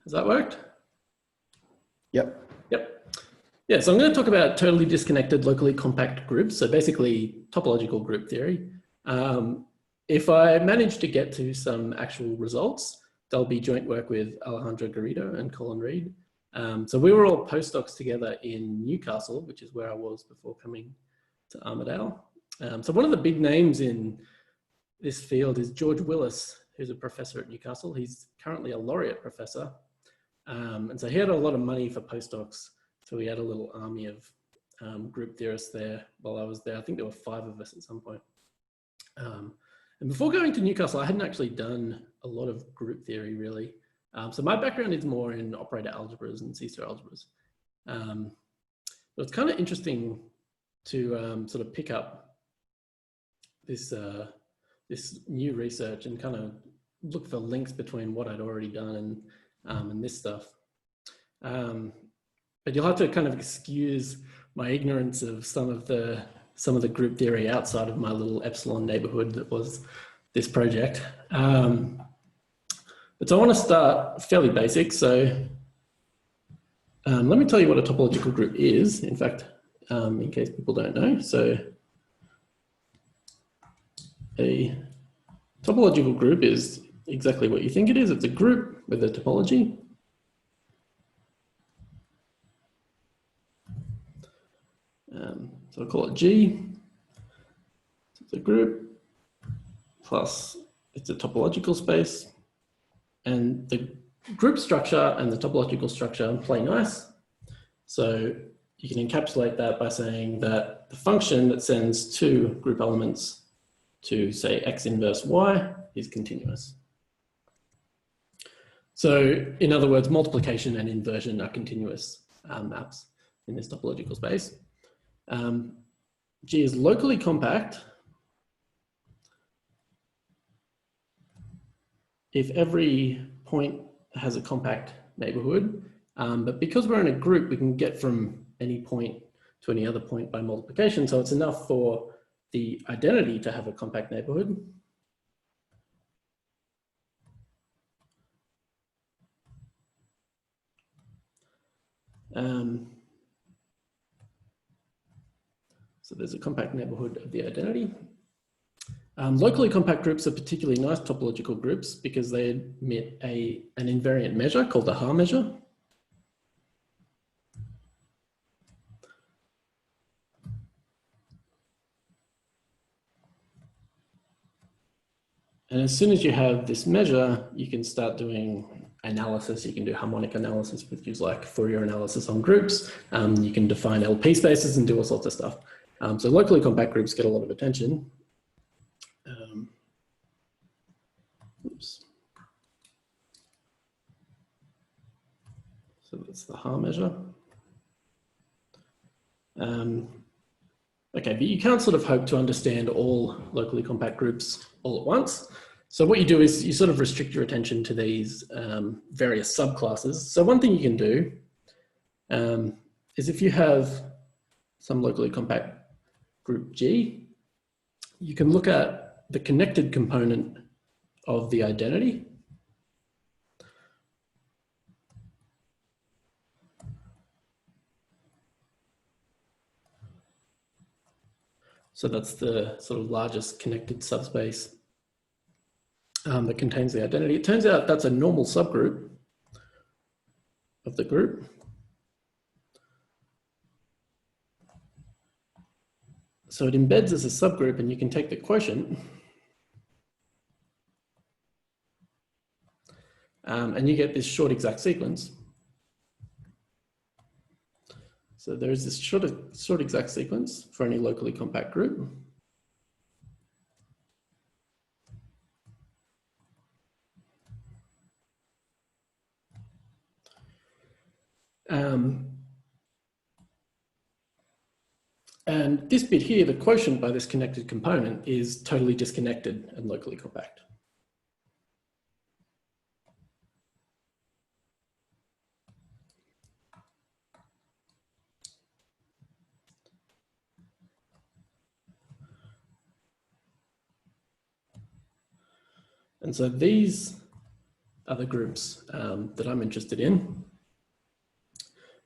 Has that worked? Yep. Yep. Yeah, so I'm going to talk about totally disconnected locally compact groups. So basically topological group theory. If I manage to get to some actual results, there'll be joint work with Alejandra Garrido and Colin Reid. So we were all postdocs together in Newcastle, which is where I was before coming to Armidale. So one of the big names in this field is George Willis, who's a professor at Newcastle. He's currently a laureate professor. And so he had a lot of money for postdocs. So we had a little army of group theorists there while I was there. I think there were 5 of us at some point. And before going to Newcastle, I hadn't actually done a lot of group theory really. So my background is more in operator algebras and C-star algebras. But it's kind of interesting to sort of pick up this, this new research and kind of look for links between what I'd already done and this stuff. But you'll have to kind of excuse my ignorance of some of the group theory outside of my little epsilon neighborhood that was this project. But so I want to start fairly basic. So let me tell you what a topological group is, in fact, in case people don't know. So a topological group is exactly what you think it is. It's a group with a topology. So I'll call it G. It's a group plus it's a topological space. And the group structure and the topological structure play nice. So you can encapsulate that by saying that the function that sends 2 group elements to say X inverse Y is continuous. So in other words, multiplication and inversion are continuous maps in this topological space. G is locally compact if every point has a compact neighborhood, but because we're in a group, we can get from any point to any other point by multiplication. So it's enough for the identity to have a compact neighborhood. So there's a compact neighborhood of the identity. Locally compact groups are particularly nice topological groups because they admit an invariant measure called the Haar measure. And as soon as you have this measure, you can start doing analysis. You can do harmonic analysis, which is like Fourier analysis on groups. You can define LP spaces and do all sorts of stuff. So locally compact groups get a lot of attention. Oops. So that's the Haar measure. Okay, but you can't sort of hope to understand all locally compact groups all at once. So what you do is you sort of restrict your attention to these various subclasses. So one thing you can do is if you have some locally compact group G, you can look at the connected component of the identity. So that's the sort of largest connected subspace that contains the identity. It turns out that's a normal subgroup of the group. So it embeds as a subgroup, and you can take the quotient and you get this short exact sequence. So there is this short exact sequence for any locally compact group. And this bit here, the quotient by this connected component, is totally disconnected and locally compact. And so these are the groups that I'm interested in.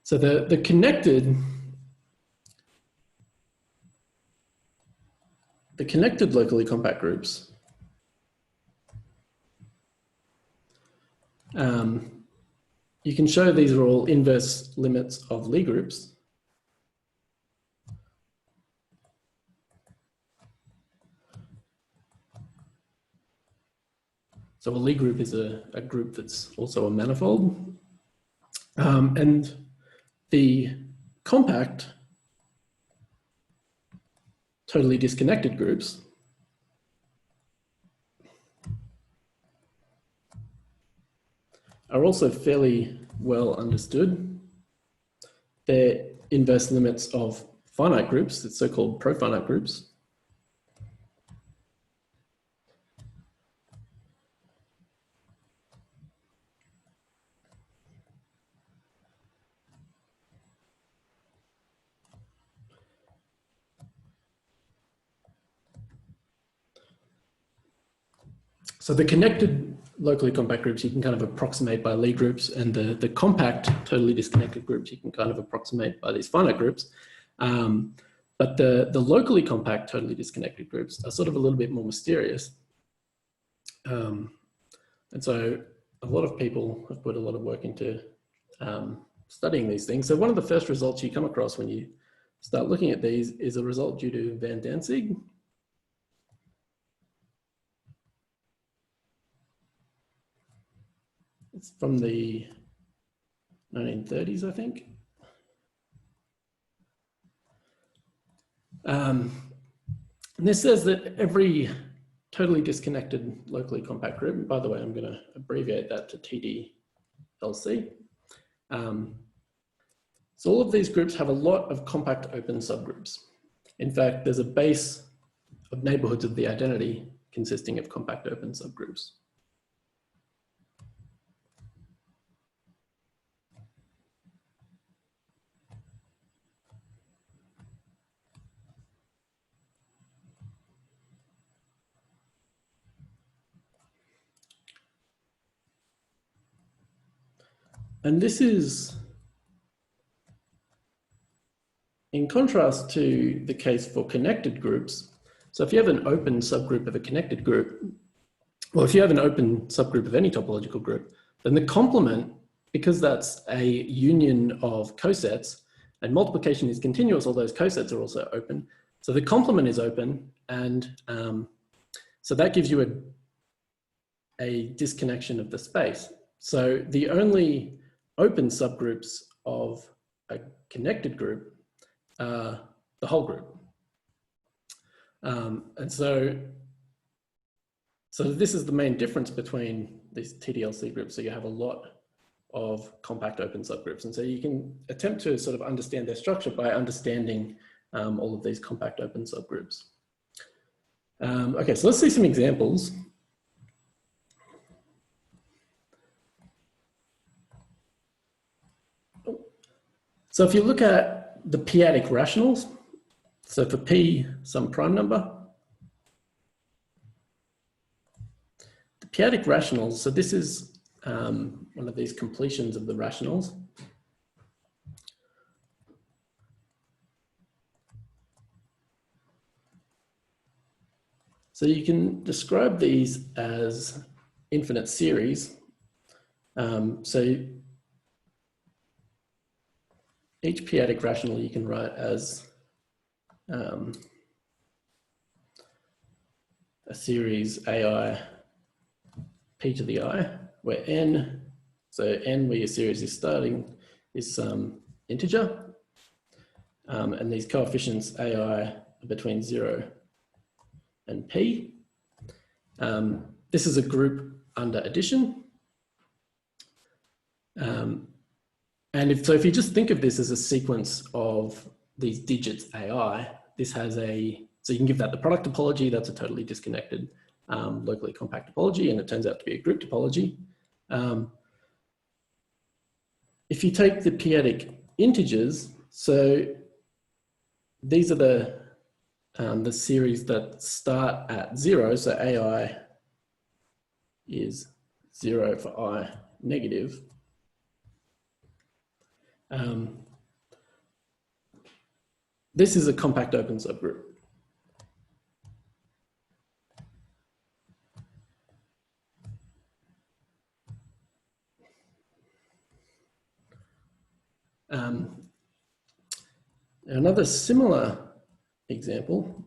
So the connected locally compact groups you can show these are all inverse limits of Lie groups. So a Lie group is a group that's also a manifold. And the compact totally disconnected groups are also fairly well understood. They're inverse limits of finite groups, it's so-called profinite groups. So the connected locally compact groups you can kind of approximate by Lie groups, and the compact totally disconnected groups you can kind of approximate by these finite groups. But the locally compact totally disconnected groups are sort of a little bit more mysterious. And so a lot of people have put a lot of work into studying these things. So one of the first results you come across when you start looking at these is a result due to Van Danzig. It's from the 1930s, I think. And this says that every totally disconnected locally compact group, and by the way, I'm going to abbreviate that to TDLC. So all of these groups have a lot of compact open subgroups. In fact, there's a base of neighborhoods of the identity consisting of compact open subgroups. And this is in contrast to the case for connected groups. So if you have an open subgroup of a connected group, well, if you have an open subgroup of any topological group, then the complement, because that's a union of cosets, and multiplication is continuous, all those cosets are also open. So the complement is open, and so that gives you a disconnection of the space. So the only open subgroups of a connected group are the whole group. And so this is the main difference between these TDLC groups. So you have a lot of compact open subgroups. And so you can attempt to sort of understand their structure by understanding all of these compact open subgroups. Okay, so let's see some examples. So if you look at the p-adic rationals, so for P, some prime number, the p-adic rationals, so this is one of these completions of the rationals. So you can describe these as infinite series. So each p-adic rational you can write as a series AI p to the I, where n, so n where your series is starting is some integer, and these coefficients AI are between 0 and p. This is a group under addition. And if you just think of this as a sequence of these digits AI, this has so you can give that the product topology, that's a totally disconnected locally compact topology, and it turns out to be a group topology. If you take the p-adic integers, so these are the series that start at 0, so AI is 0 for I negative, this is a compact open subgroup. Another similar example.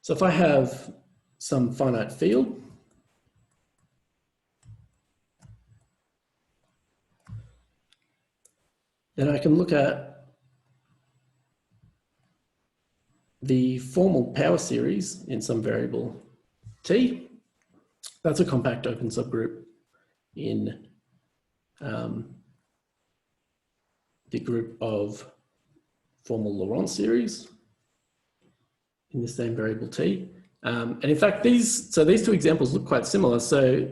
So if I have some finite field, then I can look at the formal power series in some variable t. That's a compact open subgroup in the group of formal Laurent series in the same variable t. And in fact, these two examples look quite similar. So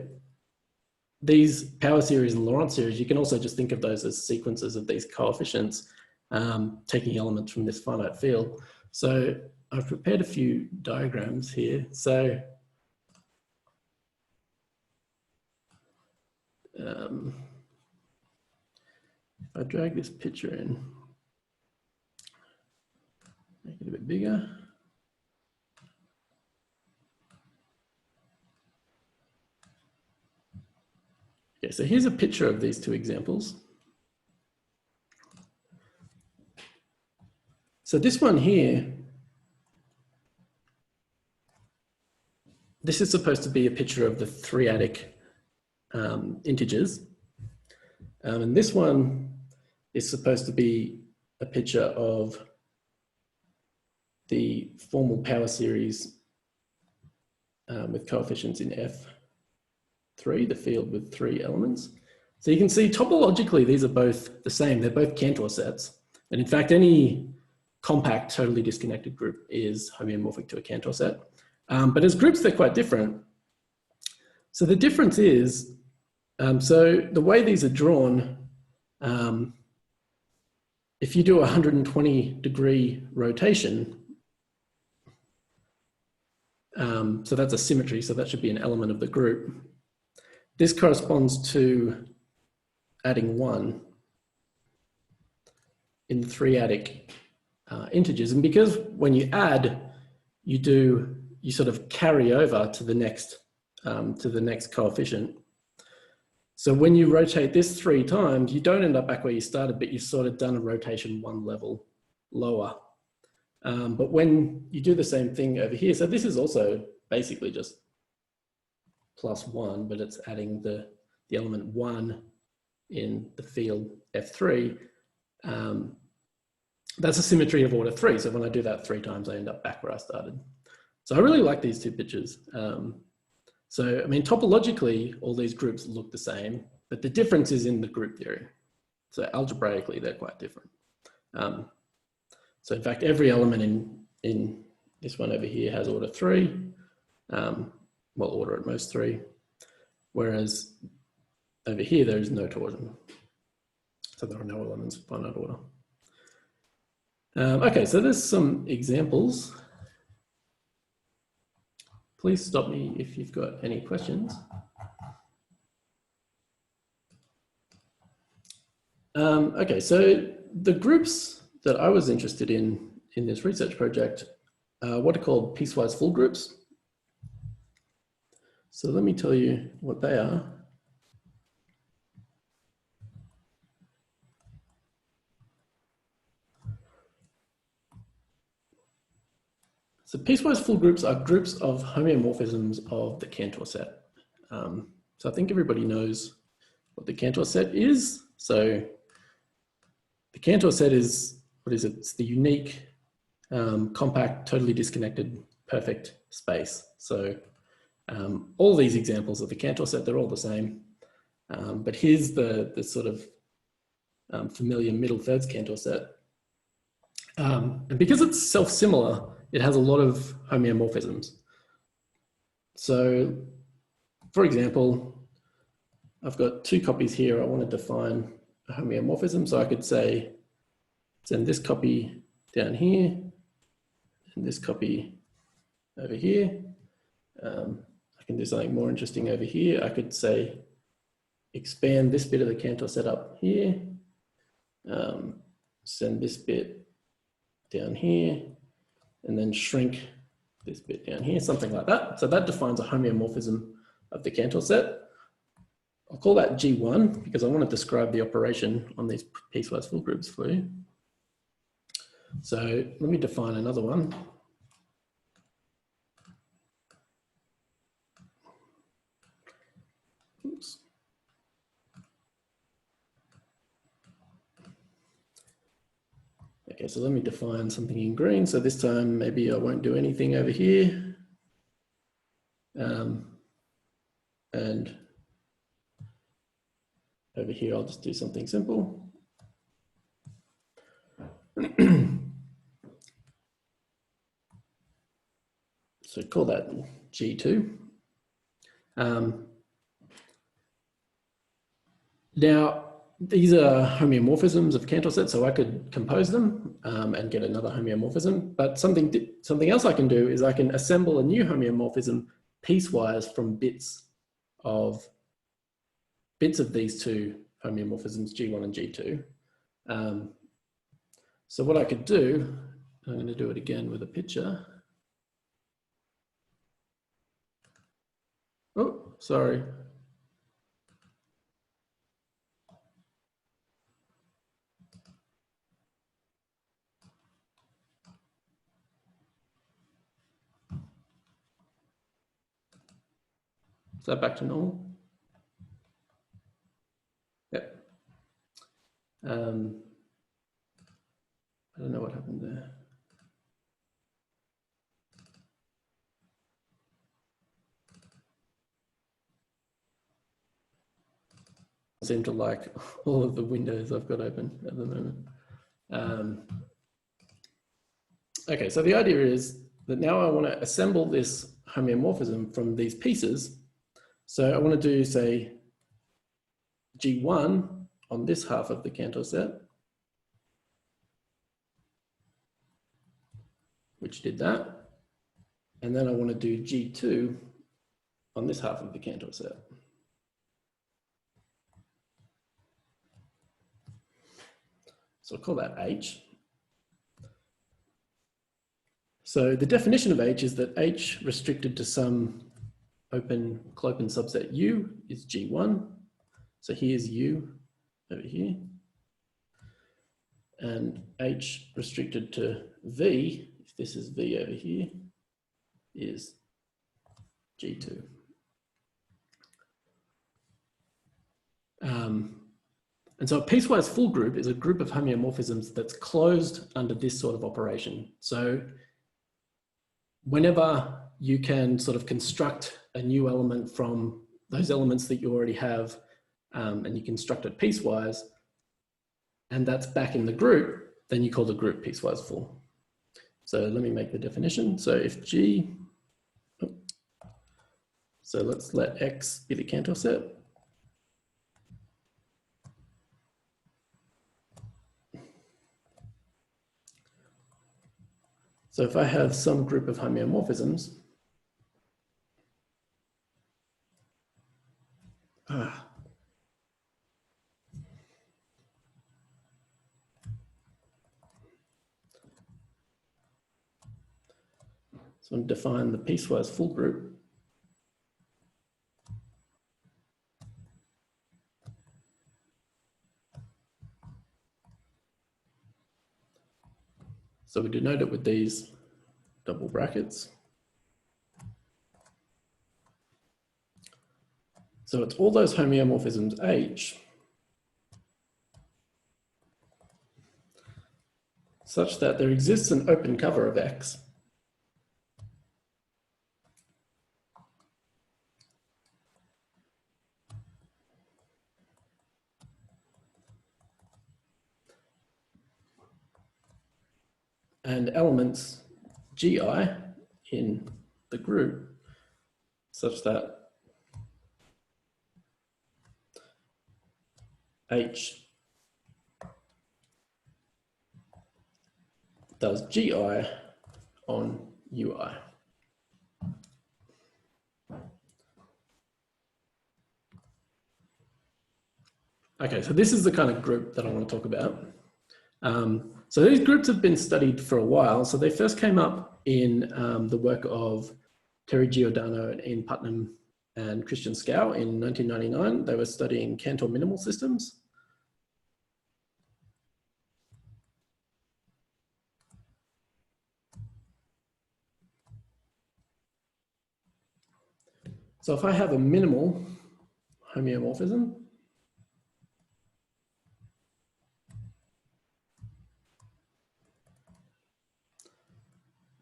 these power series and Laurent series, you can also just think of those as sequences of these coefficients, taking elements from this finite field. So I've prepared a few diagrams here. So if I drag this picture in, make it a bit bigger. Okay, so here's a picture of these two examples. So this one here, this is supposed to be a picture of the three-adic integers. And this one is supposed to be a picture of the formal power series with coefficients in F3, the field with 3 elements. So you can see topologically, these are both the same. They're both Cantor sets. And in fact, any compact, totally disconnected group is homeomorphic to a Cantor set. But as groups, they're quite different. So the difference is, so the way these are drawn, if you do a 120-degree rotation, so that's a symmetry, so that should be an element of the group. This corresponds to adding 1 in the three-adic integers. And because when you add, you sort of carry over to the next coefficient. So when you rotate this 3 times, you don't end up back where you started, but you've sort of done a rotation 1 level lower. But when you do the same thing over here, so this is also basically just +1, but it's adding the element 1 in the field F3. That's a symmetry of order 3. So when I do that 3 times, I end up back where I started. So I really like these two pictures. So, I mean, topologically, all these groups look the same, but the difference is in the group theory. So algebraically, they're quite different. So in fact, every element in this one over here has order 3, well, order at most 3, whereas over here, there is no torsion. So there are no elements of finite order. Okay, so there's some examples. Please stop me if you've got any questions. Okay, so the groups that I was interested in this research project are what are called piecewise full groups. So let me tell you what they are. So piecewise full groups are groups of homeomorphisms of the Cantor set. So I think everybody knows what the Cantor set is. So the Cantor set is, what is it? It's the unique, compact, totally disconnected, perfect space. So all these examples of the Cantor set, they're all the same. But here's the sort of familiar middle thirds Cantor set. And because it's self-similar, it has a lot of homeomorphisms. So, for example, I've got 2 copies here. I want to define a homeomorphism. So I could say, send this copy down here, and this copy over here. I can do something more interesting over here. I could say, expand this bit of the Cantor set up here, send this bit down here, and then shrink this bit down here, something like that. So that defines a homeomorphism of the Cantor set. I'll call that G1 because I want to describe the operation on these piecewise full groups for you. So let me define another one. Oops. Okay, so let me define something in green. So this time, maybe I won't do anything over here. And over here, I'll just do something simple. So call that G2. Now, these are homeomorphisms of Cantor set, so I could compose them and get another homeomorphism. But something else I can do is I can assemble a new homeomorphism piecewise from bits of these two homeomorphisms, G1 and G2. So what I could do, I'm going to do it again with a picture. Oh, sorry. Is that back to normal? Yep. I don't know what happened there. I seem to like all of the windows I've got open at the moment. Okay, so the idea is that now I want to assemble this homeomorphism from these pieces. So I want to do, say, G1 on this half of the Cantor set, which did that. And then I want to do G2 on this half of the Cantor set. So I'll call that H. So the definition of H is that H restricted to some open Clopen subset U is G1. So here's U over here. And H restricted to V, if this is V over here, is G2. And so a piecewise full group is a group of homeomorphisms that's closed under this sort of operation. So whenever you can sort of construct a new element from those elements that you already have, and you construct it piecewise, and that's back in the group, then you call the group piecewise full. So let me make the definition. So if G, so let's let X be the Cantor set. So if I have some group of homeomorphisms, so I'm define the piecewise full group. So we denote it with these double brackets. So it's all those homeomorphisms H such that there exists an open cover of X and elements Gi in the group such that H does Gi on Ui. Okay, so this is the kind of group that I want to talk about. So these groups have been studied for a while. So they first came up in the work of Terry Giordano and Ian Putnam and Christian Scow in 1999. They were studying Cantor minimal systems. So if I have a minimal homeomorphism,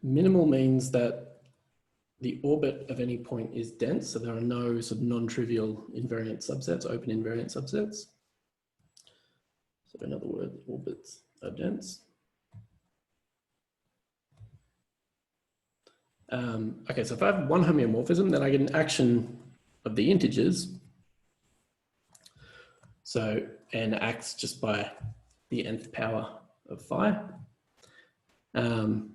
minimal means that the orbit of any point is dense, so there are no sort of non-trivial invariant subsets, open invariant subsets. So in other words, orbits are dense. Okay, so if I have one homeomorphism, then I get an action of the integers. So n acts just by the nth power of phi. And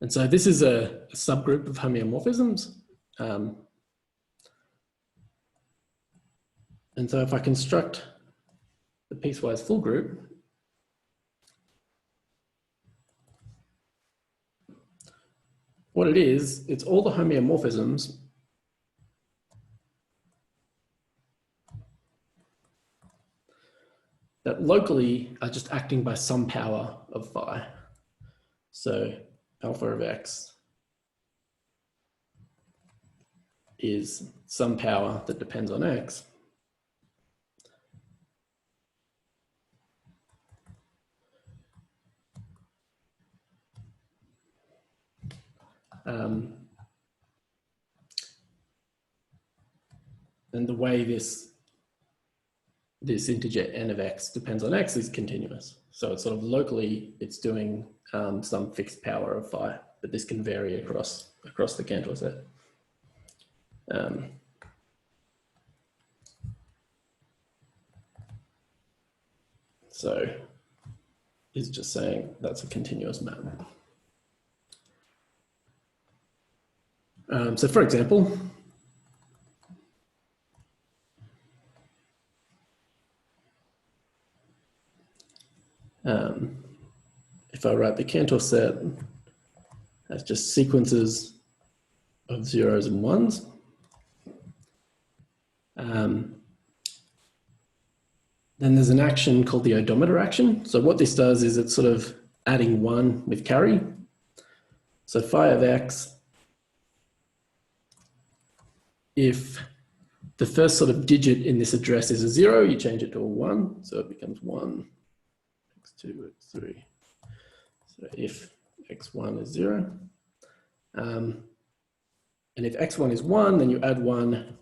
so this is a subgroup of homeomorphisms. And so if I construct the piecewise full group, what it is, it's all the homeomorphisms that locally are just acting by some power of phi. So alpha of x is some power that depends on x. And the way this integer n of x depends on x is continuous. So it's sort of locally, it's doing some fixed power of phi, but this can vary across the Cantor set. So it's just saying that's a continuous map. So for example, if I write the Cantor set as just sequences of zeros and ones, then there's an action called the Odometer Action. So what this does is it's sort of adding 1 with carry. So phi of x, if the first sort of digit in this address is a 0, you change it to a 1. So it becomes 1, x2, x3. So if x1 is 0. And if x1 is 1, then you add 1,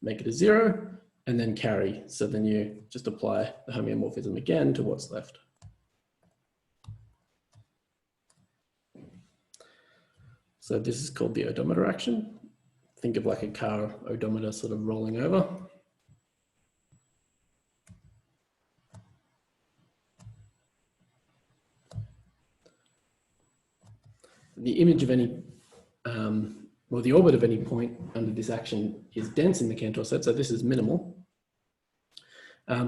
make it a 0, and then carry. So then you just apply the homeomorphism again to what's left. So this is called the odometer action. Think of like a car odometer sort of rolling over. The image of any, well, the orbit of any point under this action is dense in the Cantor set, so this is minimal.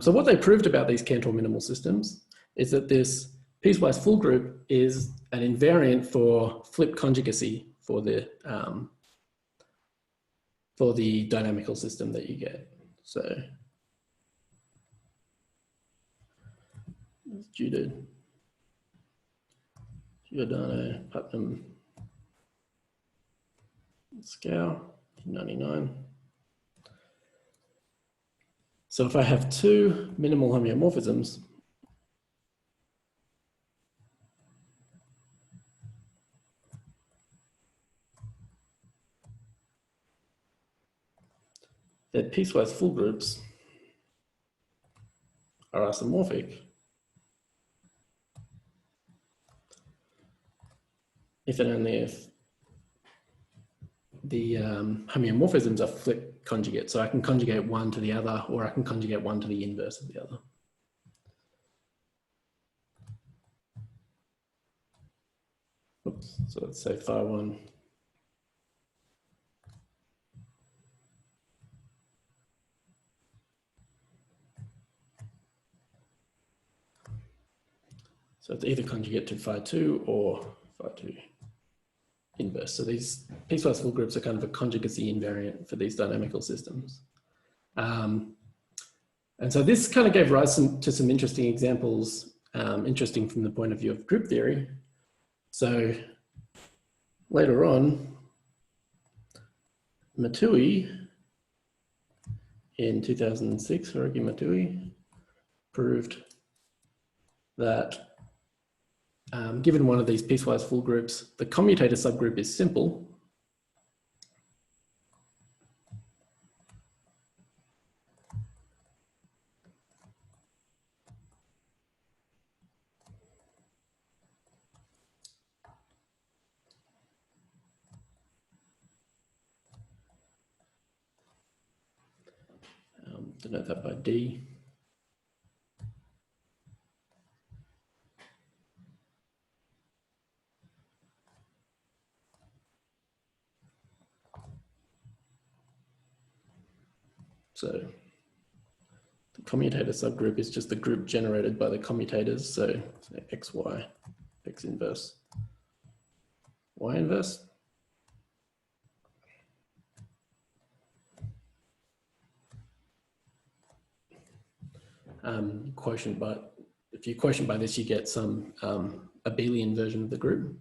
So what they proved about these Cantor minimal systems is that this piecewise full group is an invariant for flip conjugacy for the dynamical system that you get. So it's due to Giordano, Putnam, Scow, 99. So if I have two minimal homeomorphisms, their piecewise full groups are isomorphic if and only if the homeomorphisms are flip conjugate. So I can conjugate one to the other, or I can conjugate one to the inverse of the other. Oops, so let's say phi 1. So it's either conjugate to phi2 or phi2 inverse. So these piecewise full groups are kind of a conjugacy invariant for these dynamical systems. And so this kind of gave rise to some interesting examples, interesting from the point of view of group theory. So later on, Matui in 2006, Hiroki Matui, proved that given one of these piecewise full groups, the commutator subgroup is simple. Denote that by D. So the commutator subgroup is just the group generated by the commutators. So X, Y, X inverse, Y inverse. Quotient, but if you quotient by this, you get some abelian version of the group.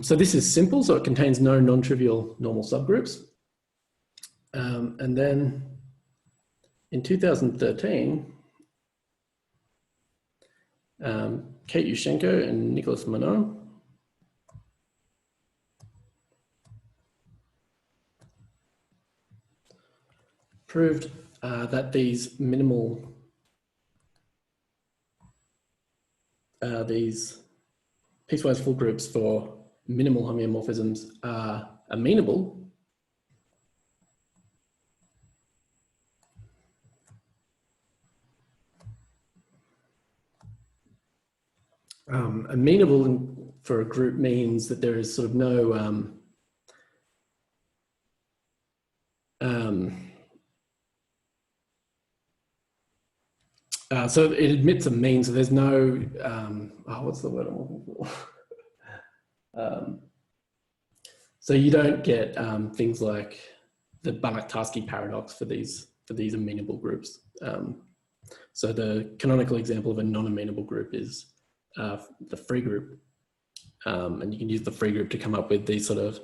So this is simple, so it contains no non-trivial normal subgroups. And then in 2013, Kate Yushchenko and Nicholas Monod proved that these minimal, these piecewise full groups for minimal homeomorphisms are amenable amenable for a group means that there is sort of no so it admits a mean, so there's no what's the word I'm looking for? So you don't get things like the Banach-Tarski paradox for these amenable groups. So the canonical example of a non-amenable group is the free group, and you can use the free group to come up with these sort of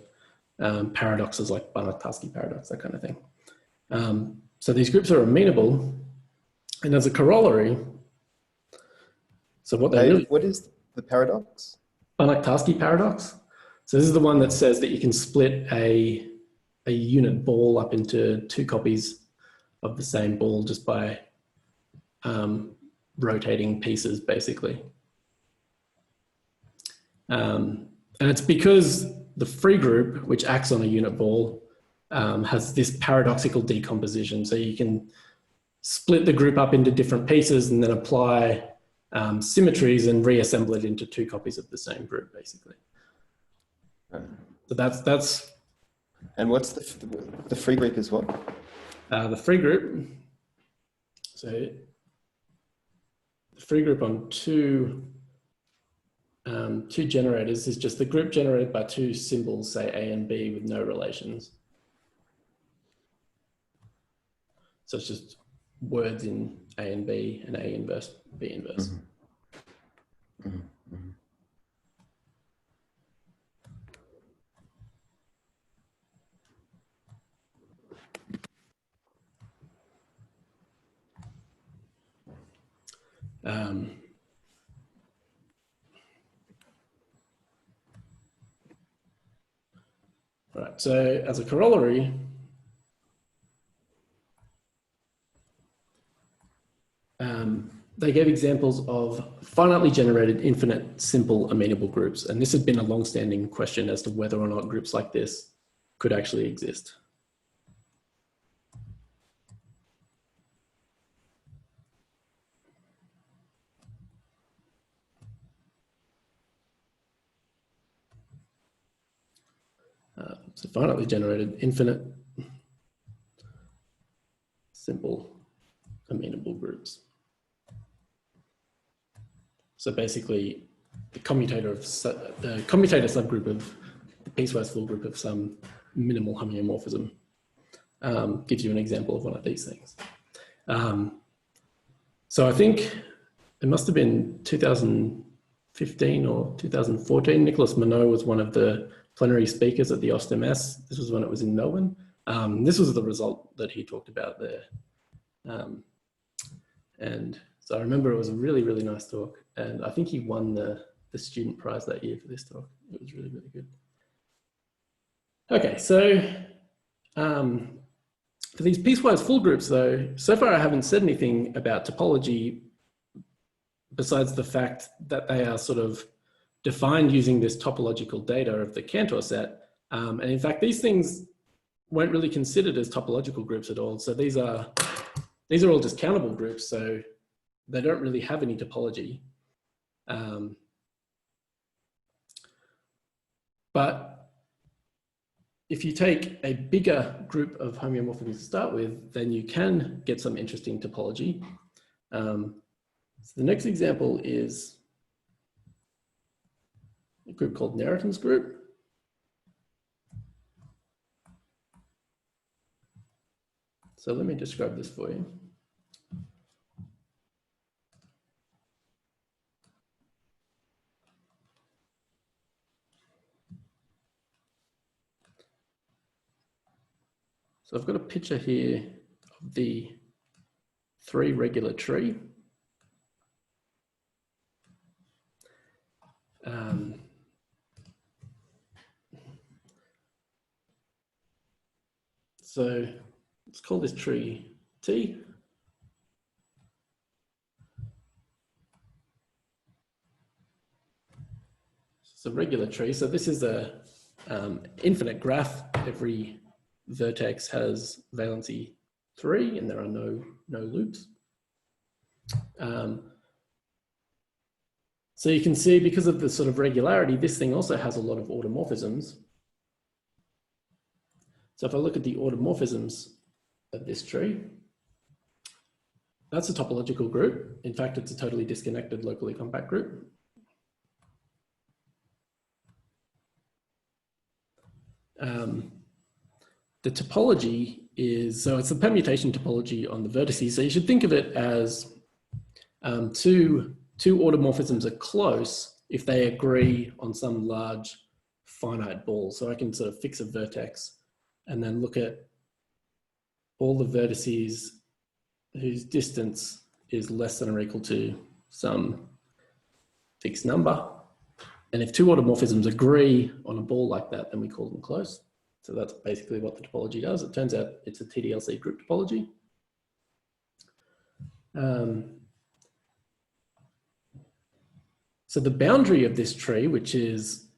paradoxes like Banach-Tarski paradox, that kind of thing. So these groups are amenable, and as a corollary, so what they what is the paradox? Banach-Tarski paradox. So this is the one that says that you can split a unit ball up into two copies of the same ball just by rotating pieces, basically. And it's because the free group, which acts on a unit ball, has this paradoxical decomposition. So you can split the group up into different pieces and then apply symmetries and reassemble it into two copies of the same group, basically. So that's. And what's the free group is what? The free group. So the free group on two generators is just the group generated by two symbols, say A and B, with no relations. So it's just words in A and B, and A inverse, B inverse. Mm-hmm. Mm-hmm. Right, so as a corollary, they gave examples of finitely generated infinite simple amenable groups. And this had been a long-standing question as to whether or not groups like this could actually exist. So finitely generated infinite simple amenable groups. So basically, the commutator subgroup of the piecewise full group of some minimal homeomorphism gives you an example of one of these things. So I think it must have been 2015 or 2014. Nicholas Monod was one of the plenary speakers at the OSTMS. This was when it was in Melbourne. This was the result that he talked about there. And so I remember it was a really, really nice talk. And I think he won the student prize that year for this talk. It was really, really good. Okay, so for these piecewise full groups though, so far I haven't said anything about topology besides the fact that they are sort of defined using this topological data of the Cantor set. And in fact, these things weren't really considered as topological groups at all. So these are all just countable groups, so they don't really have any topology. But if you take a bigger group of homeomorphisms to start with, then you can get some interesting topology. So the next example is a group called Narraton's group. So let me describe this for you. So I've got a picture here of the 3 regular tree. So let's call this tree T. It's a regular tree. So this is a infinite graph. Every vertex has valency 3 and there are no loops. So you can see because of the sort of regularity, this thing also has a lot of automorphisms. So if I look at the automorphisms of this tree, that's a topological group. In fact, it's a totally disconnected locally compact group. The topology is, so it's a permutation topology on the vertices. So you should think of it as two automorphisms are close if they agree on some large finite ball. So I can sort of fix a vertex and then look at all the vertices whose distance is less than or equal to some fixed number. And if 2 automorphisms agree on a ball like that, then we call them close. So that's basically what the topology does. It turns out it's a TDLC group topology. So the boundary of this tree, which is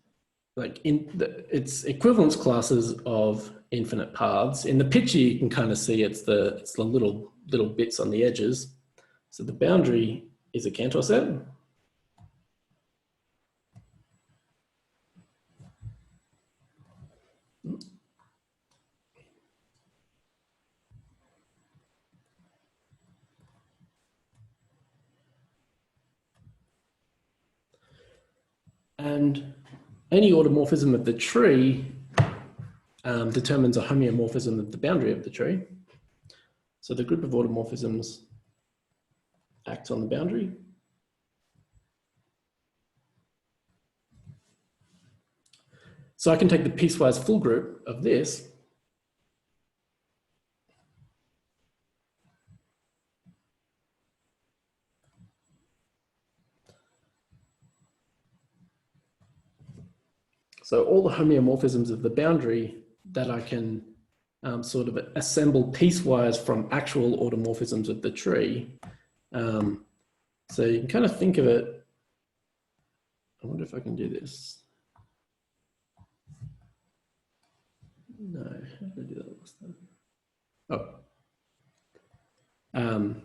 like it's equivalence classes of infinite paths. In the picture, you can kind of see it's the little bits on the edges. So the boundary is a Cantor set. And any automorphism of the tree determines a homeomorphism of the boundary of the tree. So the group of automorphisms acts on the boundary. So I can take the piecewise full group of this so all the homeomorphisms of the boundary that I can sort of assemble piecewise from actual automorphisms of the tree. So you can kind of think of it, I wonder if I can do this. No, how did I do that last time?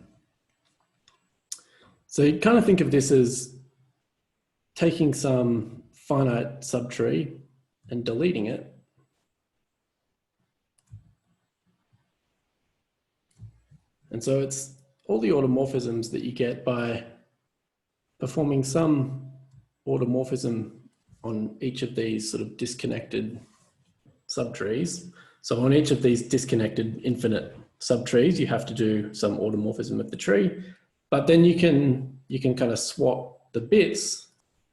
So you kind of think of this as taking some finite subtree and deleting it. And so it's all the automorphisms that you get by performing some automorphism on each of these sort of disconnected subtrees. So on each of these disconnected infinite subtrees, you have to do some automorphism of the tree, but then you can kind of swap the bits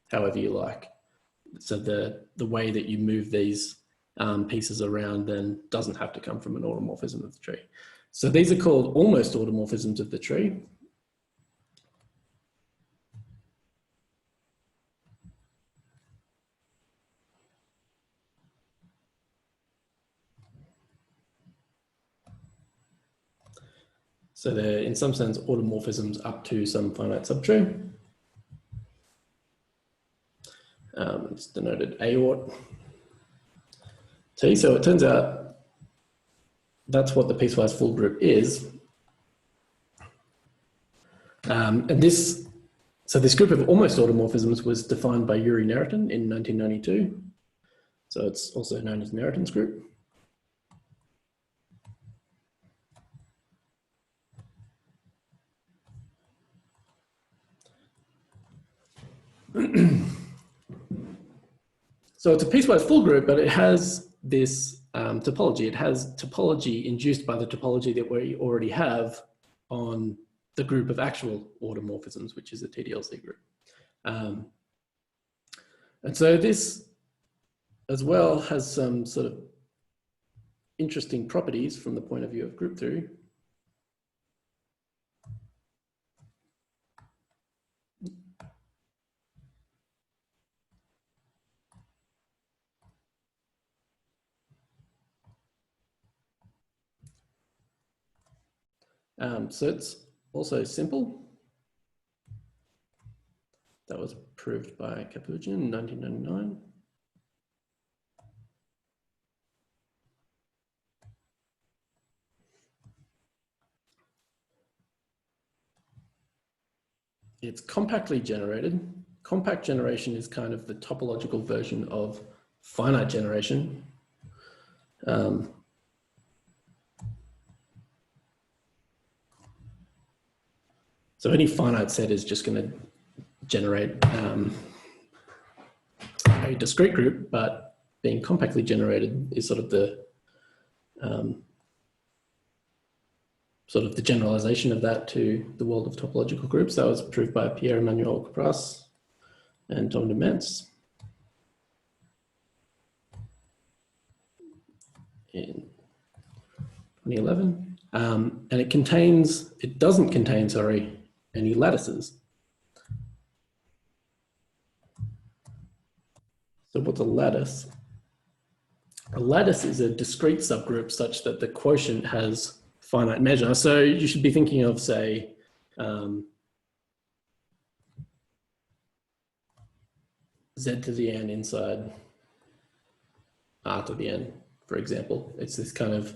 however you like. So the way that you move these pieces around then doesn't have to come from an automorphism of the tree. So these are called almost automorphisms of the tree. So they're, in some sense, automorphisms up to some finite subtree. It's denoted aort T. So it turns out that's what the piecewise full group is. So this group of almost automorphisms was defined by Yuri Neriton in 1992. So it's also known as Neriton's group. So it's a piecewise full group, but it has this topology. It has topology induced by the topology that we already have on the group of actual automorphisms, which is a TDLC group. And so this as well has some sort of interesting properties from the point of view of group theory. So it's also simple. That was proved by Kapugin in 1999. It's compactly generated. Compact generation is kind of the topological version of finite generation. So any finite set is just going to generate a discrete group, but being compactly generated is sort of the generalization of that to the world of topological groups. That was proved by Pierre-Emmanuel Capras and Tom de Mentz in 2011. And it doesn't contain, sorry, any lattices. So what's a lattice? A lattice is a discrete subgroup such that the quotient has finite measure. So you should be thinking of, say, Z to the n inside R to the n, for example. It's this kind of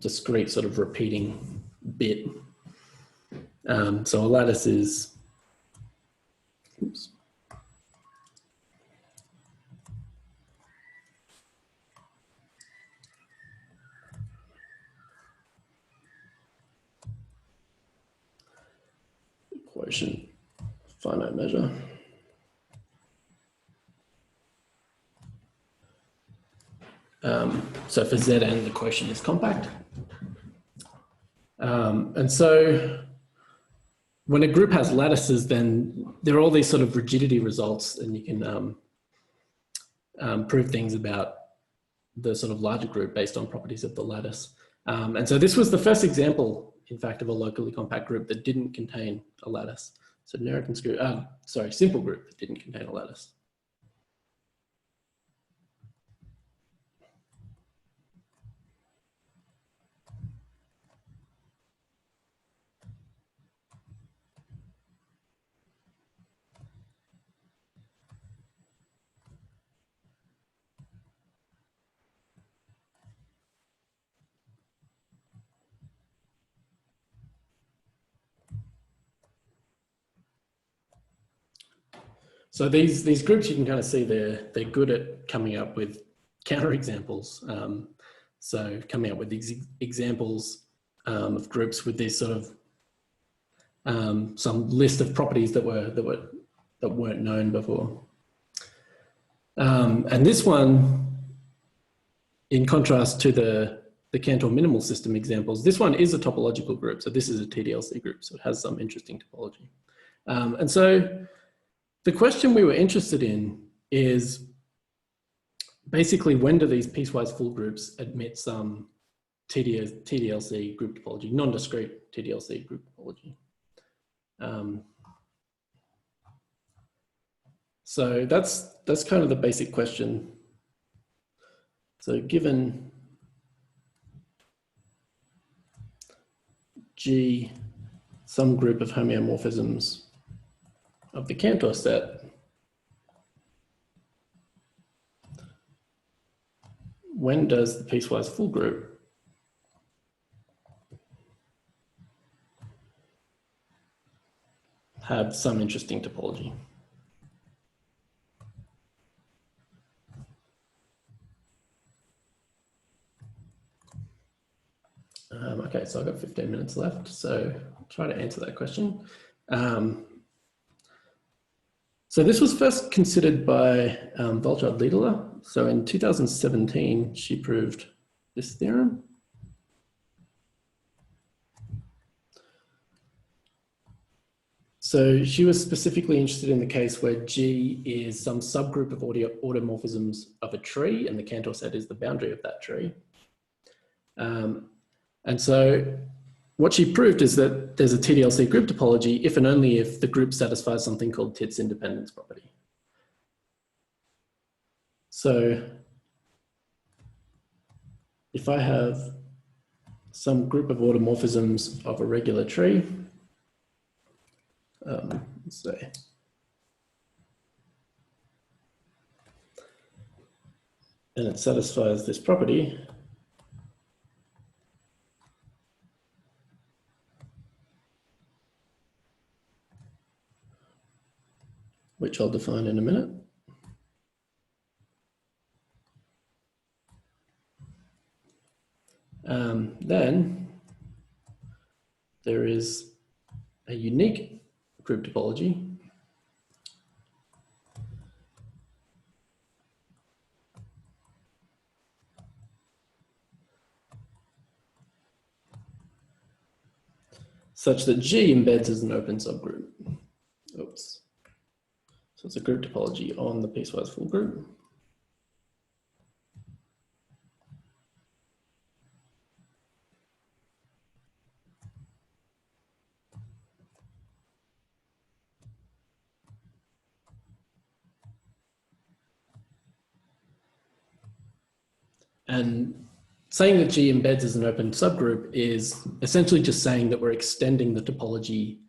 discrete sort of repeating bit. So a lattice is, oops. Quotient, finite measure. So for Zn, the quotient is compact. And so when a group has lattices, then there are all these sort of rigidity results, and you can prove things about the sort of larger group based on properties of the lattice. And so this was the first example, in fact, of a locally compact group that didn't contain a lattice. So Neriton's group, simple group that didn't contain a lattice. So these groups, you can kind of see they're good at coming up with counterexamples. So coming up with these examples of groups with these sort of some list of properties that weren't known before. And this one, in contrast to the Cantor minimal system examples, this one is a topological group. So this is a TDLC group, so it has some interesting topology. And so the question we were interested in is basically, when do these piecewise full groups admit some TDLC group topology, non-discrete TDLC group topology? So that's kind of the basic question. So given G, some group of homeomorphisms of the Cantor set, when does the piecewise full group have some interesting topology? Okay, so I've got 15 minutes left, so I'll try to answer that question. So this was first considered by Volchard-Liedler. So in 2017, she proved this theorem. So she was specifically interested in the case where G is some subgroup of automorphisms of a tree, and the Cantor set is the boundary of that tree. And so what she proved is that there's a TDLC group topology if and only if the group satisfies something called Tit's independence property. So if I have some group of automorphisms of a regular tree, let's say, and it satisfies this property, which I'll define in a minute. Then there is a unique group topology such that G embeds as an open subgroup. Oops. So it's a group topology on the piecewise full group. And saying that G embeds as an open subgroup is essentially just saying that we're extending the topology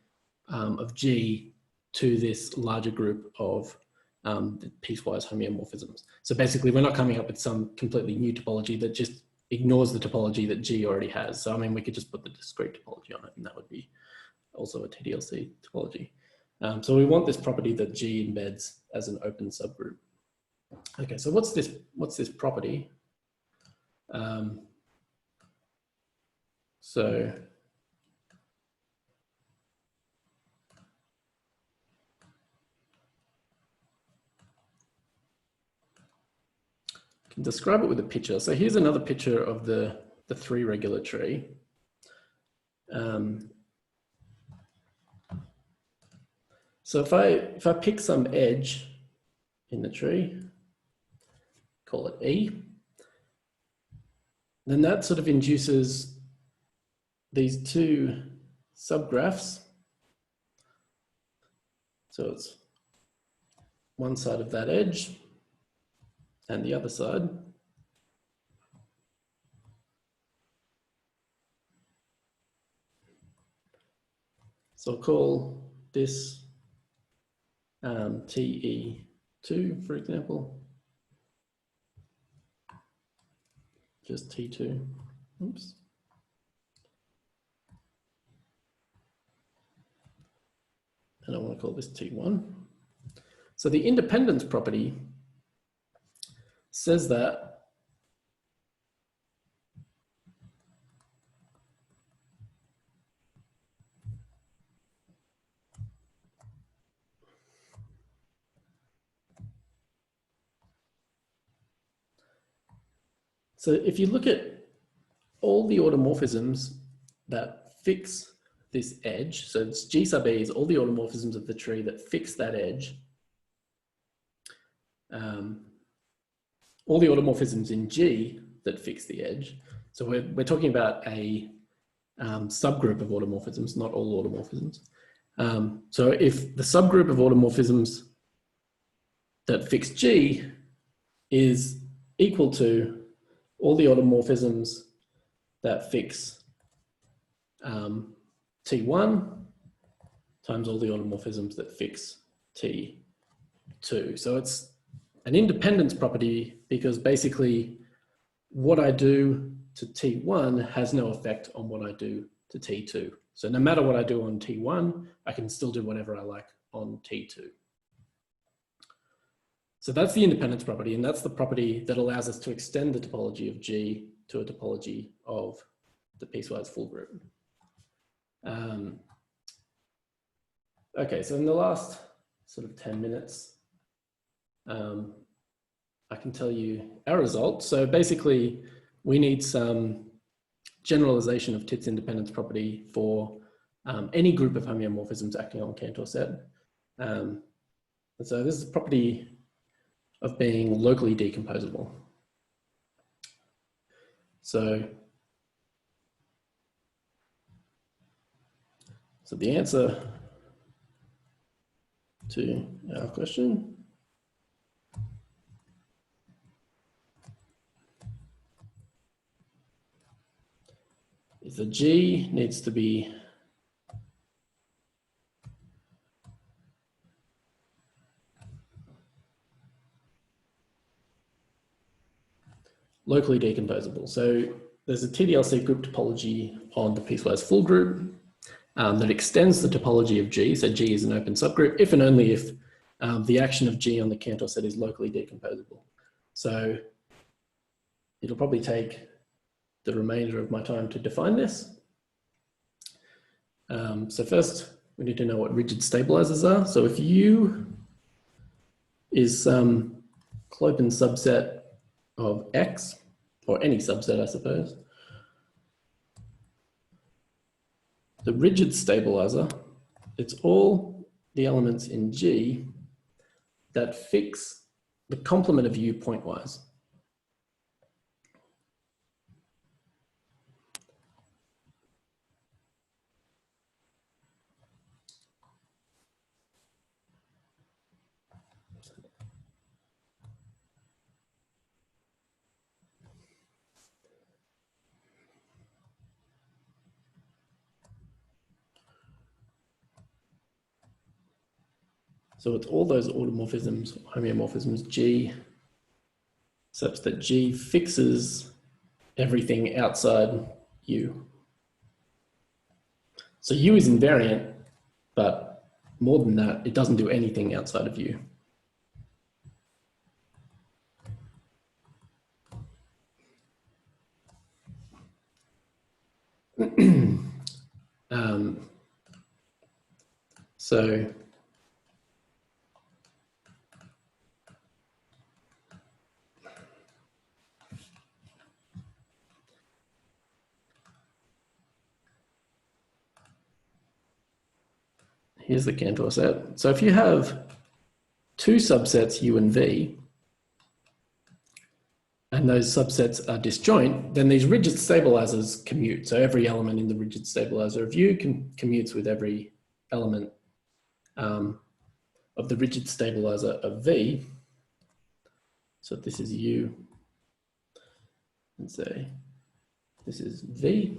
of G to this larger group of the piecewise homeomorphisms. So basically, we're not coming up with some completely new topology that just ignores the topology that G already has. So I mean, we could just put the discrete topology on it, and that would be also a TDLC topology. So we want this property that G embeds as an open subgroup. Okay, so what's this property? So I can describe it with a picture. So here's another picture of the three regular tree. So if I pick some edge in the tree, call it E, then that sort of induces these two subgraphs. So it's one side of that edge and the other side. So I'll call this TE2, for example. Just T2, oops. And I want to call this T1. So the independence property says that So if you look at all the automorphisms that fix this edge, so it's G sub E is all the automorphisms of the tree that fix that edge. All the automorphisms in G that fix the edge. So we're talking about a subgroup of automorphisms, not all automorphisms. So if the subgroup of automorphisms that fix G is equal to all the automorphisms that fix T1 times all the automorphisms that fix T2. So it's an independence property because basically what I do to T1 has no effect on what I do to T2. So no matter what I do on T1, I can still do whatever I like on T2. So that's the independence property, and that's the property that allows us to extend the topology of G to a topology of the piecewise full group. Okay, so in the last sort of 10 minutes, I can tell you our results. So basically, we need some generalization of Tit's independence property for any group of homeomorphisms acting on Cantor set. And so this is a property of being locally decomposable. So the answer to our question is that G needs to be locally decomposable. So there's a TDLC group topology on the piecewise full group that extends the topology of G. So G is an open subgroup if and only if the action of G on the Cantor set is locally decomposable. So it'll probably take the remainder of my time to define this. So first, we need to know what rigid stabilizers are. So if U is some Clopin subset of X, or any subset, I suppose, the rigid stabilizer, it's all the elements in G that fix the complement of U pointwise. So it's all those automorphisms, homeomorphisms G, such that G fixes everything outside U. So U is invariant, but more than that, it doesn't do anything outside of U. So here's the Cantor set. So if you have two subsets U and V, and those subsets are disjoint, then these rigid stabilizers commute. So every element in the rigid stabilizer of U commutes with every element of the rigid stabilizer of V. So this is U, and say this is V.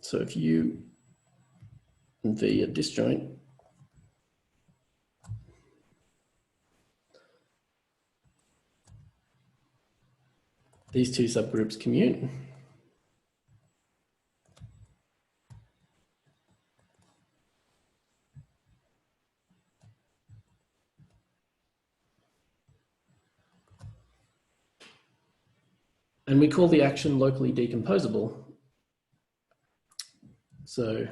So if U and V are disjoint, these two subgroups commute. And we call the action locally decomposable. So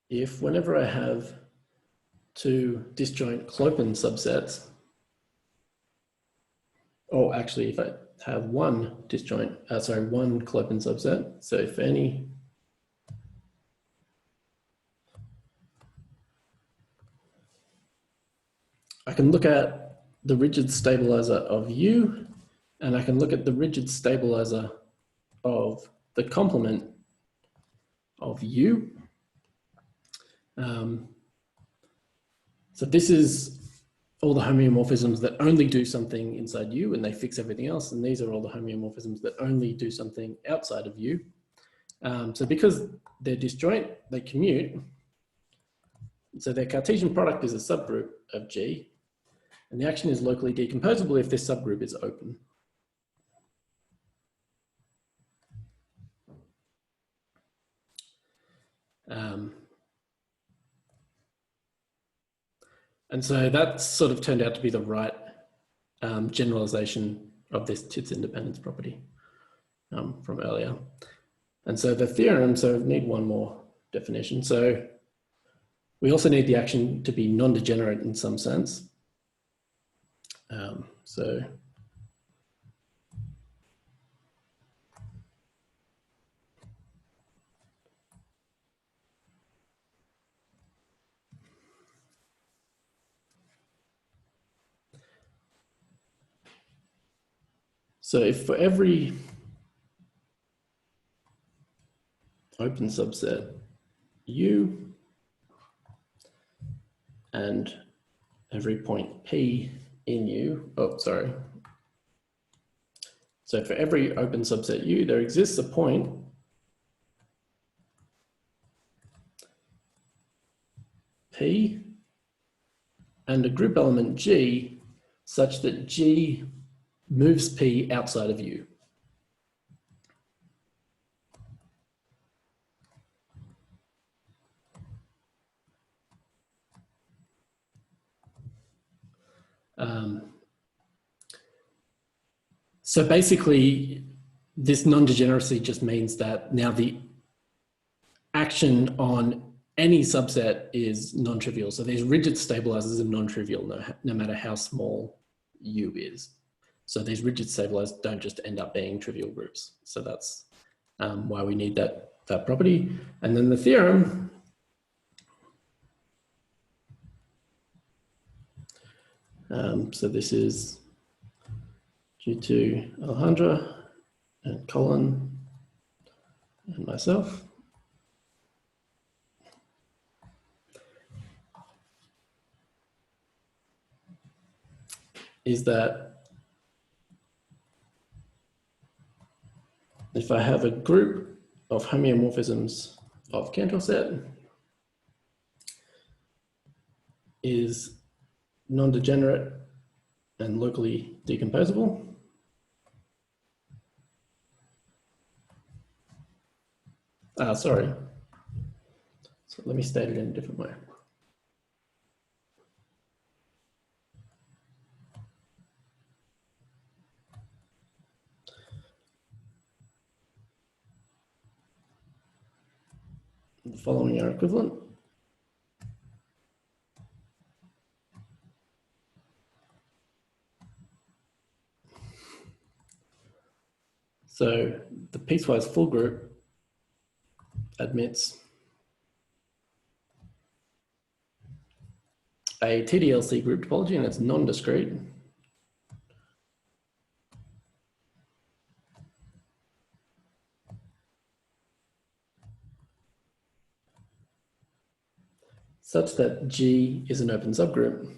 if whenever I have two disjoint Clopin subsets, or actually if I have one disjoint, one Clopin subset, so if any I can look at the rigid stabilizer of U, and I can look at the rigid stabilizer of the complement of U. So this is all the homeomorphisms that only do something inside U and they fix everything else. And these are all the homeomorphisms that only do something outside of U. So because they're disjoint, they commute. So their Cartesian product is a subgroup of G. And the action is locally decomposable if this subgroup is open. And so that sort of turned out to be the right generalization of this Tits independence property from earlier. And so the theorem, so we need one more definition. So we also need the action to be non-degenerate in some sense. So if for every open subset U and every point P in U, So for every open subset U, there exists a point P and a group element G such that G moves P outside of U. So basically, this non-degeneracy just means that now the action on any subset is non-trivial. So these rigid stabilizers are non-trivial no matter how small U is. So these rigid stabilizers don't just end up being trivial groups. So that's why we need that property. And then the theorem, so this is due to Alejandra and Colin and myself. Is that if I have a group of homeomorphisms of Cantor set is non-degenerate and locally decomposable, sorry. So let me state it in a different way. The following are equivalent. So the piecewise full group admits a TDLC group topology and it's non-discrete. Such that G is an open subgroup.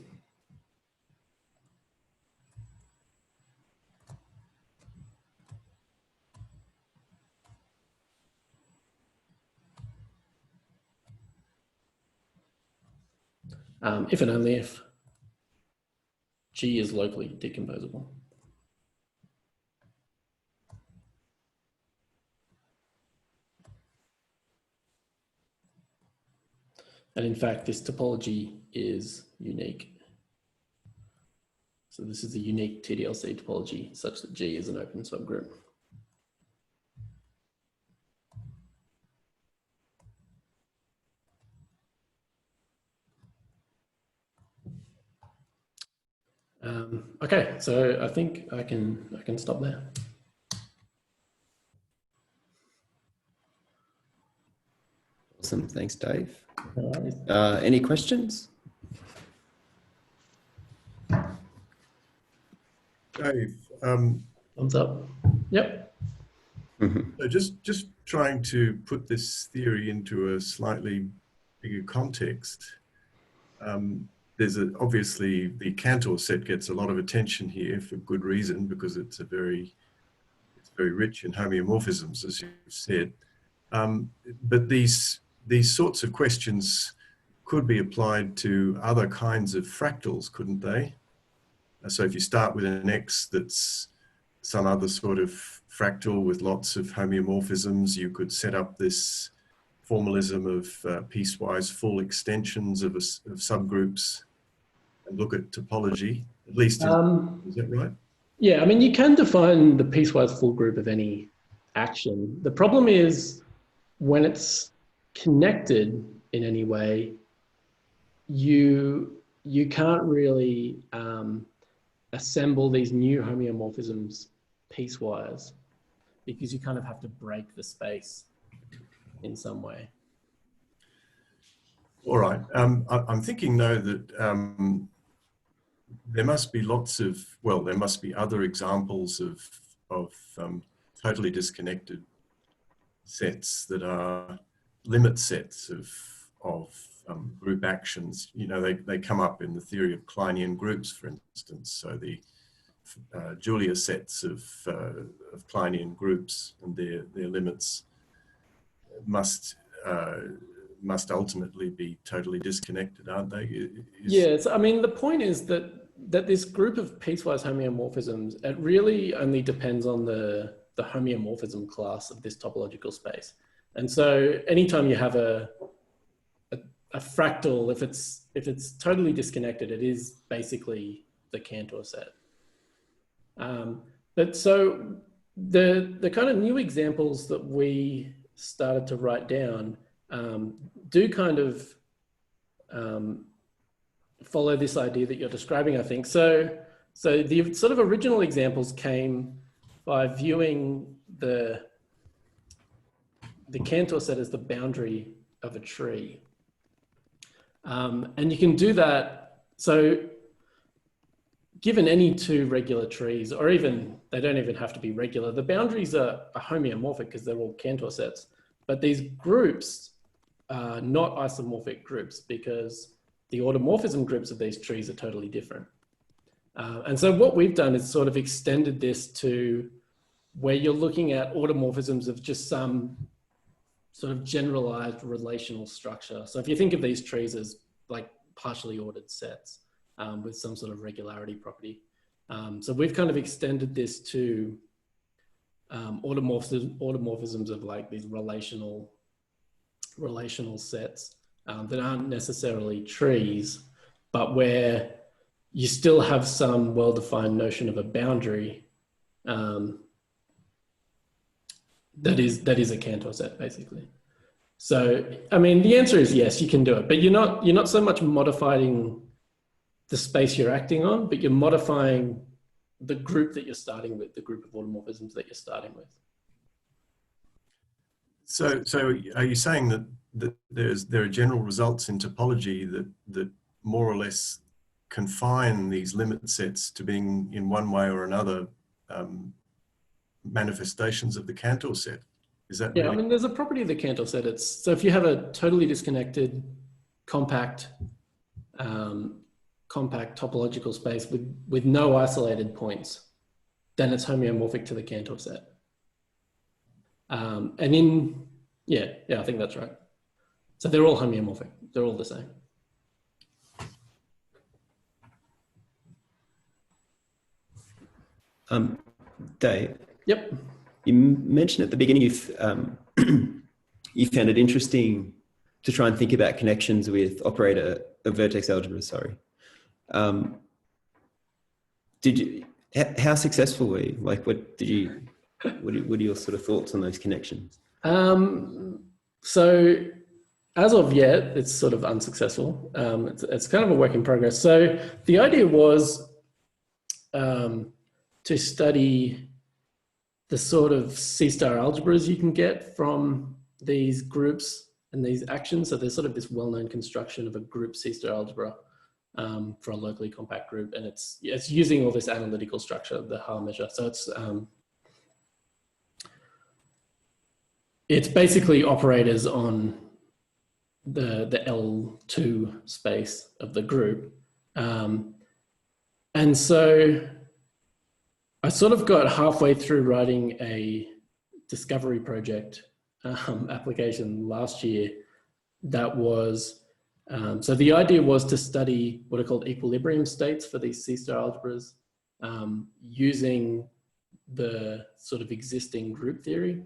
If and only if G is locally decomposable. And in fact, this topology is unique. So this is a unique TDLC topology such that G is an open subgroup. Okay, so I think I can stop there. Awesome, thanks, Dave. All right. Any questions? Dave, Thumbs up. Yep. so just trying to put this theory into a slightly bigger context. There's obviously the Cantor set gets a lot of attention here for good reason, because it's very rich in homeomorphisms, as you've said. But these sorts of questions could be applied to other kinds of fractals, couldn't they? So if you start with an X that's some other sort of fractal with lots of homeomorphisms, you could set up this formalism of piecewise full extensions of subgroups and look at topology, at least, is that right? Yeah, I mean, you can define the piecewise full group of any action. The problem is when it's connected in any way, you can't really assemble these new homeomorphisms piecewise, because you kind of have to break the space in some way. All right. I'm thinking, though, that there must be there must be other examples of totally disconnected sets that are limit sets of group actions. You know, they come up in the theory of Kleinian groups, for instance. So the Julia sets of Kleinian groups and their limits must ultimately be totally disconnected, aren't they? Yes, I mean, the point is that this group of piecewise homeomorphisms, it really only depends on the homeomorphism class of this topological space. And so anytime you have a fractal, if it's totally disconnected, it is basically the Cantor set. But so the kind of new examples that we started to write down do kind of follow this idea that you're describing, I think. So the sort of original examples came by viewing the Cantor set as the boundary of a tree. And you can do that. So given any two regular trees, or even, they don't even have to be regular, the boundaries are homeomorphic because they're all Cantor sets. But these groups are not isomorphic groups because the automorphism groups of these trees are totally different. And so what we've done is sort of extended this to where you're looking at automorphisms of just some sort of generalized relational structure. So if you think of these trees as like partially ordered sets with some sort of regularity property. So we've kind of extended this to automorphisms of like these relational sets that aren't necessarily trees, but where you still have some well-defined notion of a boundary that is a Cantor set, basically. So, I mean, the answer is yes, you can do it, but you're not so much modifying the space you're acting on, but you're modifying the group that you're starting with, the group of automorphisms that you're starting with. So are you saying that there are general results in topology that more or less confine these limit sets to being in one way or another manifestations of the Cantor set? Is that Yeah, really? I mean, there's a property of the Cantor set. So if you have a totally disconnected, compact topological space with no isolated points, then it's homeomorphic to the Cantor set. Yeah, I think that's right. So they're all homeomorphic. They're all the same. Dave. Yep. You mentioned at the beginning you found it interesting to try and think about connections with operator of vertex algebra. Sorry. How successful were you? Like, what are your sort of thoughts on those connections? So as of yet, it's sort of unsuccessful. It's kind of a work in progress. So the idea was to study the sort of C-star algebras you can get from these groups and these actions. So there's sort of this well-known construction of a group C-star algebra for a locally compact group, and it's using all this analytical structure, the Haar measure. So it's basically operators on the L2 space of the group. And so I sort of got halfway through writing a discovery project application last year that was, so the idea was to study what are called equilibrium states for these C-star algebras using the sort of existing group theory.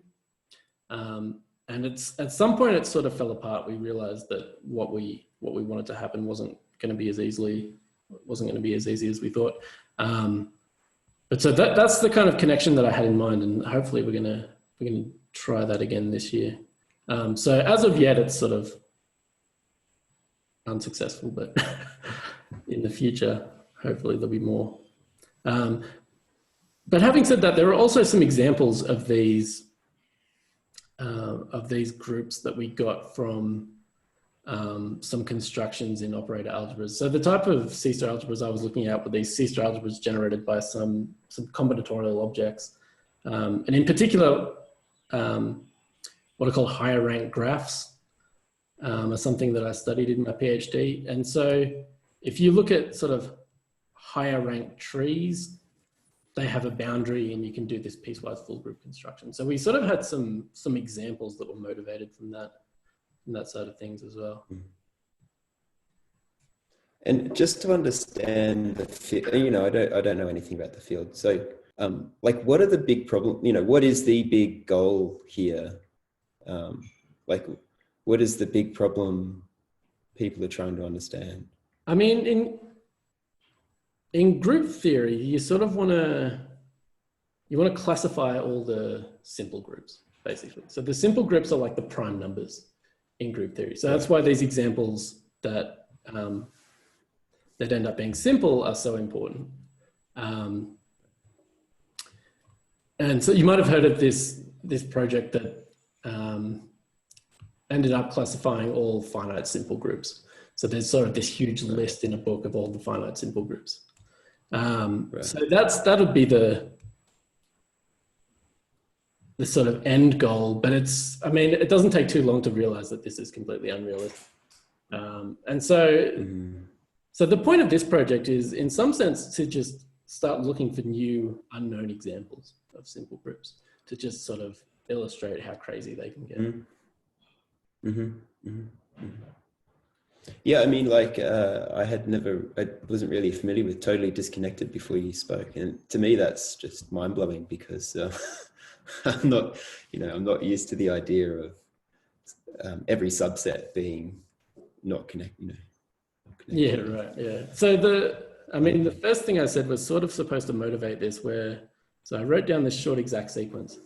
And at some point it sort of fell apart. We realized that what we wanted to happen wasn't going to be as easy as we thought. But so that's the kind of connection that I had in mind, and hopefully we're gonna try that again this year. So as of yet, it's sort of unsuccessful, but in the future, hopefully there'll be more. But having said that, there are also some examples of these groups that we got from some constructions in operator algebras. So the type of C-star algebras I was looking at were these C-star algebras generated by some combinatorial objects. And in particular, what are called higher rank graphs are something that I studied in my PhD. And so if you look at sort of higher rank trees, they have a boundary and you can do this piecewise full group construction. So we sort of had some examples that were motivated from that side of things as well. And just to understand the field, I don't know anything about the field. So like, what are the big problems? What is the big goal here? Like, what is the big problem people are trying to understand? I mean, in group theory, you sort of want to classify all the simple groups, basically. So the simple groups are like the prime numbers in group theory. So that's why these examples that end up being simple are so important. And so you might have heard of this project that ended up classifying all finite simple groups. So there's sort of this huge list in a book of all the finite simple groups. So that would be the sort of end goal, but it doesn't take too long to realize that this is completely unrealistic. And so, so the point of this project is, in some sense, to just start looking for new unknown examples of simple groups to just sort of illustrate how crazy they can get. Yeah, I mean, like I wasn't really familiar with totally disconnected before you spoke, and to me not just mind blowing because I'm not used to the idea of every subset being not connected. Yeah, right. Yeah. So the first thing I said was sort of supposed to motivate this, so I wrote down this short exact sequence.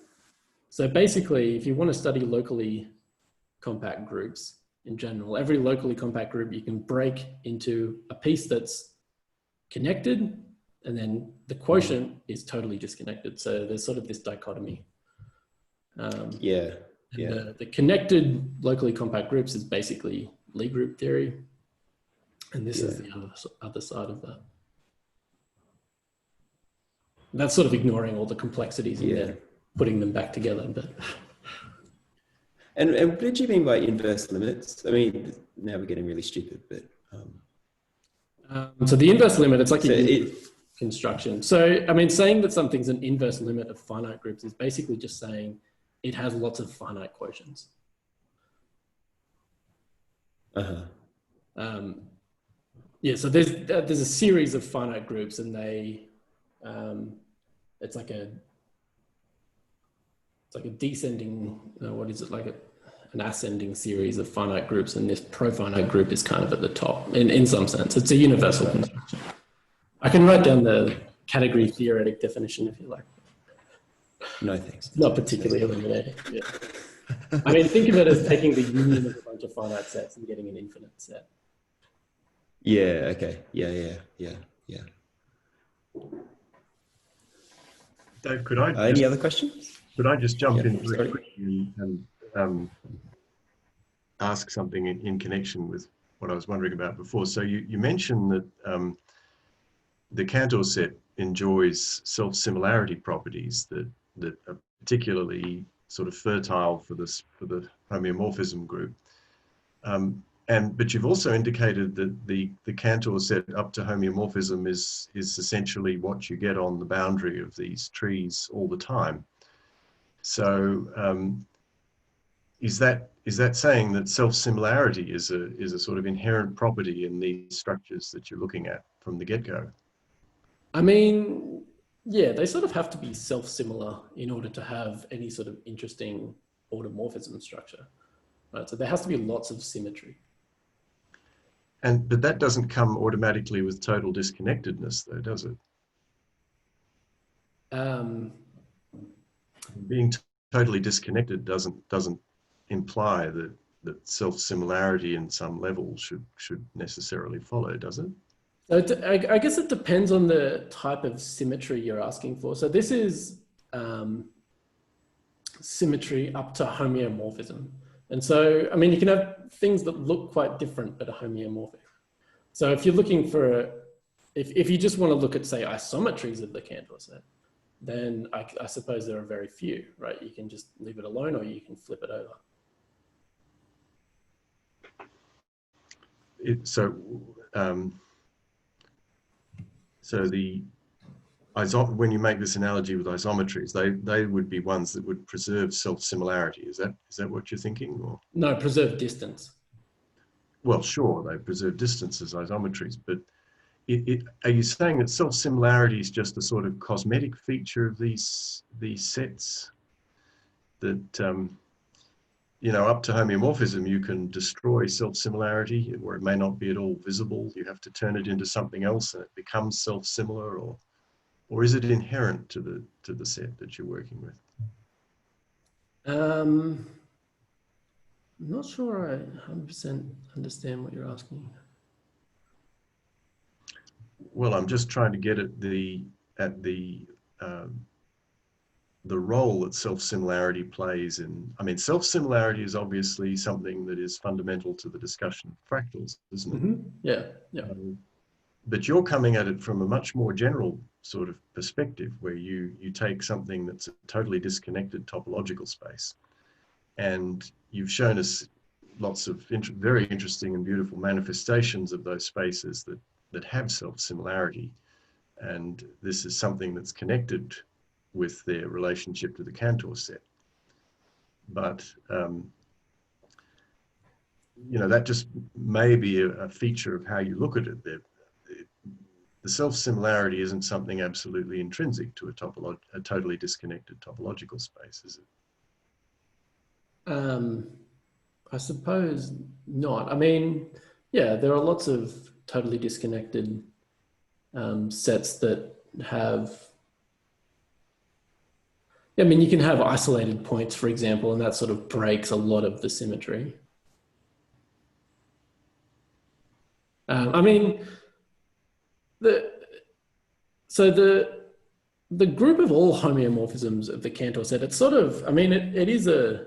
So basically, if you want to study locally compact groups in general, every locally compact group you can break into a piece that's connected, and then the quotient is totally disconnected. So there's sort of this dichotomy. The connected locally compact groups is basically Lie group theory. And this is the other side of that. That's sort of ignoring all the complexities in there, putting them back together. But and what did you mean by inverse limits? I mean, now we're getting really stupid, but so the inverse limit, it's like a construction. So I mean, saying that something's an inverse limit of finite groups is basically just saying it has lots of finite quotients. So there's a series of finite groups, and it's like a descending, an ascending series of finite groups, and this profinite group is kind of at the top in some sense. It's a universal construction. I can write down the category theoretic definition if you like. No, thanks. Not particularly illuminating. Yeah. I mean, think of it as taking the union of a bunch of finite sets and getting an infinite set. Yeah. Okay. Yeah. Dave, could I Any other questions? just jump Yeah, in very sorry. quickly and ask something in connection with what I was wondering about before? So you mentioned that the Cantor set enjoys self-similarity properties that are particularly sort of fertile for the homeomorphism group. But you've also indicated that the Cantor set up to homeomorphism is essentially what you get on the boundary of these trees all the time. So is that saying that self-similarity is a sort of inherent property in these structures that you're looking at from the get-go? I mean, yeah, they sort of have to be self-similar in order to have any sort of interesting automorphism structure, right? So there has to be lots of symmetry. But that doesn't come automatically with total disconnectedness, though, does it? Being totally disconnected doesn't imply that self-similarity in some level should necessarily follow, does it? So I guess it depends on the type of symmetry you're asking for. So this is symmetry up to homeomorphism. And so, I mean, you can have things that look quite different but are homeomorphic. So if you're looking for, if you just want to look at, say, isometries of the Cantor set, then I suppose there are very few, right? You can just leave it alone or you can flip it over. When you make this analogy with isometries, they would be ones that would preserve self-similarity. Is that what you're thinking? Or? No, preserve distance. Well, sure, they preserve distance as isometries, but are you saying that self-similarity is just a sort of cosmetic feature of these sets? That you know, up to homeomorphism, you can destroy self-similarity, or it may not be at all visible. You have to turn it into something else, and it becomes self-similar, or is it inherent to the set that you're working with? I'm not sure I 100% understand what you're asking. Well, I'm just trying to get at the role that self-similarity plays in. I mean, self-similarity is obviously something that is fundamental to the discussion of fractals, isn't it? Mm-hmm. Yeah, yeah. But you're coming at it from a much more general sort of perspective, where you take something that's a totally disconnected topological space, and you've shown us lots of very interesting and beautiful manifestations of those spaces that have self-similarity, and this is something that's connected with their relationship to the Cantor set. But you know, that just may be a feature of how you look at it. The self-similarity isn't something absolutely intrinsic to a totally disconnected topological space, is it? I suppose not. I mean, yeah, there are lots of totally disconnected sets that have, I mean, you can have isolated points, for example, and that sort of breaks a lot of the symmetry. I mean, so the group of all homeomorphisms of the Cantor set, it's sort of, I mean, it is a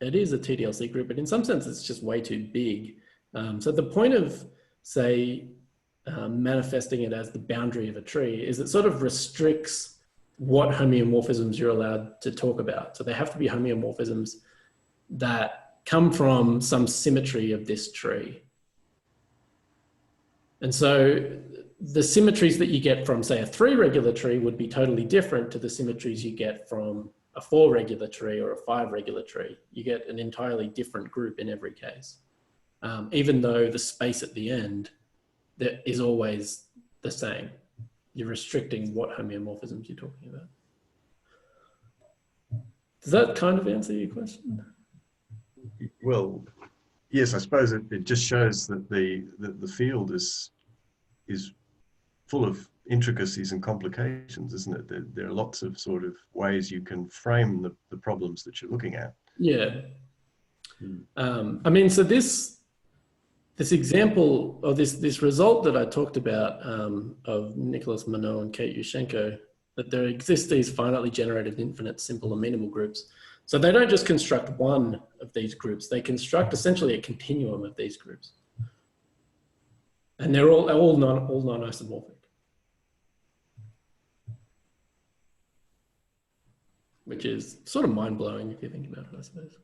TDLC group, but in some sense it's just way too big. So the point of, say, manifesting it as the boundary of a tree is it sort of restricts what homeomorphisms you're allowed to talk about. So they have to be homeomorphisms that come from some symmetry of this tree. And so the symmetries that you get from, say, a 3 regular tree would be totally different to the symmetries you get from a 4 regular tree or a 5 regular tree. You get an entirely different group in every case, even though the space at the end that is always the same. You're restricting what homeomorphisms you're talking about. Does that kind of answer your question? Well, yes, I suppose it just shows that the field is full of intricacies and complications, isn't it? There are lots of sort of ways you can frame the problems that you're looking at. Yeah. I mean, so this this example, or this result that I talked about of Nicholas Monod and Kate Yushchenko, that there exist these finitely generated infinite simple amenable groups. So they don't just construct one of these groups, they construct essentially a continuum of these groups. And they're all non-isomorphic. Which is sort of mind-blowing if you think about it, I suppose.